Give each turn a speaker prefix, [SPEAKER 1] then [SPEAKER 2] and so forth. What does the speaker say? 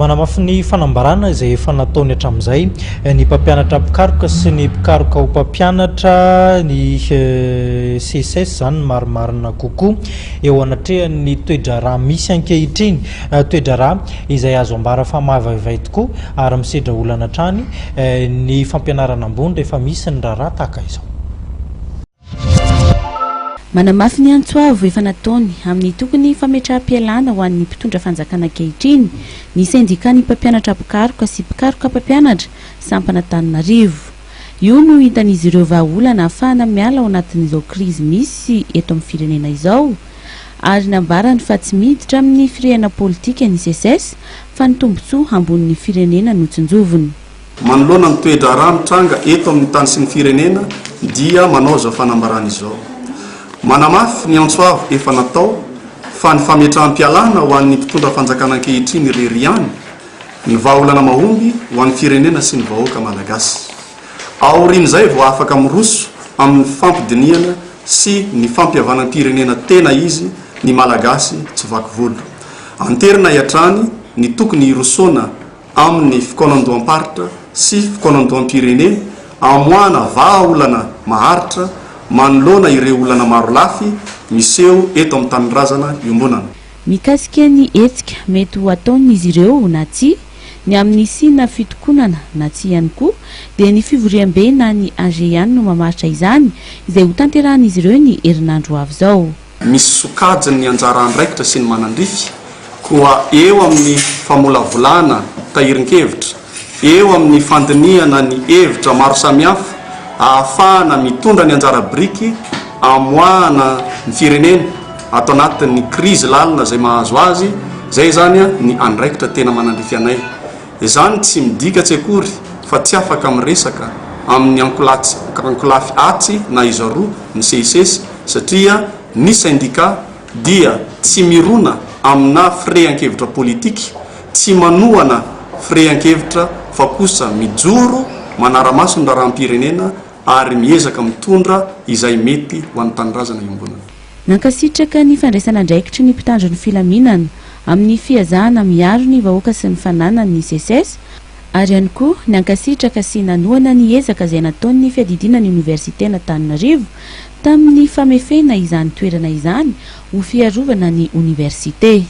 [SPEAKER 1] manamafy ny fanambarana izay efa nataony hatramin'izay ny mpampianatra mpikaroka sy ny mpikaroka ho mpampianatra ny CSS zany marimarina kokoa eo anatrehan'ny toedrarà misy ankehitriny toedrarà izay azo ambara fa mahavaivay tokoa ary misedra olana hatrany ny fampianarana ambony rehefa misy ny raharaha tahaka izao.
[SPEAKER 2] Manamafy ny Antsoavo efa nataony amin'ny tokony fametraha-pialana ho an'ny mpitondra fanjakana ankehitriny ny sendika ny mpampianatra mpikaroka sy mpikaroka mpampianatra Ampanantananarivo. Io no hitan'izy ireo vahaolana ahafahana miala ao anatin'izao krizy misy eto amin'ny firenena izao ary nambarany fa tsy miditra amin'ny firehana politika ny CSS fa ny tombontsoa ambonin'ny firenena no tsinjoviny.
[SPEAKER 3] Manoloana ny toedrarà mitranga eto amin'ny tany sy ny firenena dia manao zao fanambarana izao. Manamafy ny Antsoavo efa natao fa ny fametrahampialana ho an'ny mpitondra fanjakana ankehitriny reriany ny vahaolana mahomby ho an'ny firenena sy ny vahoaka malagasy. Aorian'izay vao afaka miroso amin'ny fampidiniana sy ny fampiavanan-pirenena tena izy ny malagasy tsy vaky volo. Anterina hiatrany ny tokony hirosona amin'ny fikoanandoam-paritra sy fikoanandoam-pirenena amoana vahaolana maharitra manoloana ireo olana maro lafy miseho eto amin'ny tanirazana iombonana.
[SPEAKER 2] Mikasika ny hetsika mety ho ataon'izy ireo na tsy ny amin'ny sina fitokonana na tsy ihany koa dia ny fivoriam-be na ny AGN no mamaritra izany izay ho tanterahan'izy ireo ny herinandro avy zao.
[SPEAKER 3] Misy sokajiny ny anjara andraikitra sy ny manandrify koa eo amin'ny famolavolana tahirin-kevitra, eo amin'ny fandiniana ny hevitra maro samihafa ahafahana mitondra ny anjara briky amoahana ny firenena ato anatin'ny krizy lalina zay mahazo azy, zay zany ny andraikitra tena manandrify anay. Izany tsy midika tsy akory fa tsy afaka miresaka amin'ny ankolafy atsy na izy roa ny CSS satria ny syndika dia tsy mirona amina firehan-kevitra politika, tsy manohana firehan-kevitra fa kosa mijoro manara-maso ny raharam-pirenena ary miezaka mitondra izay mety ho an'ny tanirazana iombonana.
[SPEAKER 2] Nankasitraka ny fandraisana andraikitry ny mpitandro ny filaminana amin'ny fiazahana miaro ny vahoaka sy ny fananana ny CSS ary ihany koa nankasitraka sy nanoana ny ezaka izay nataon'ny fiadidinana Université Antananarivo tamin'ny famefena izany toerana izany ho fiarovana ny université.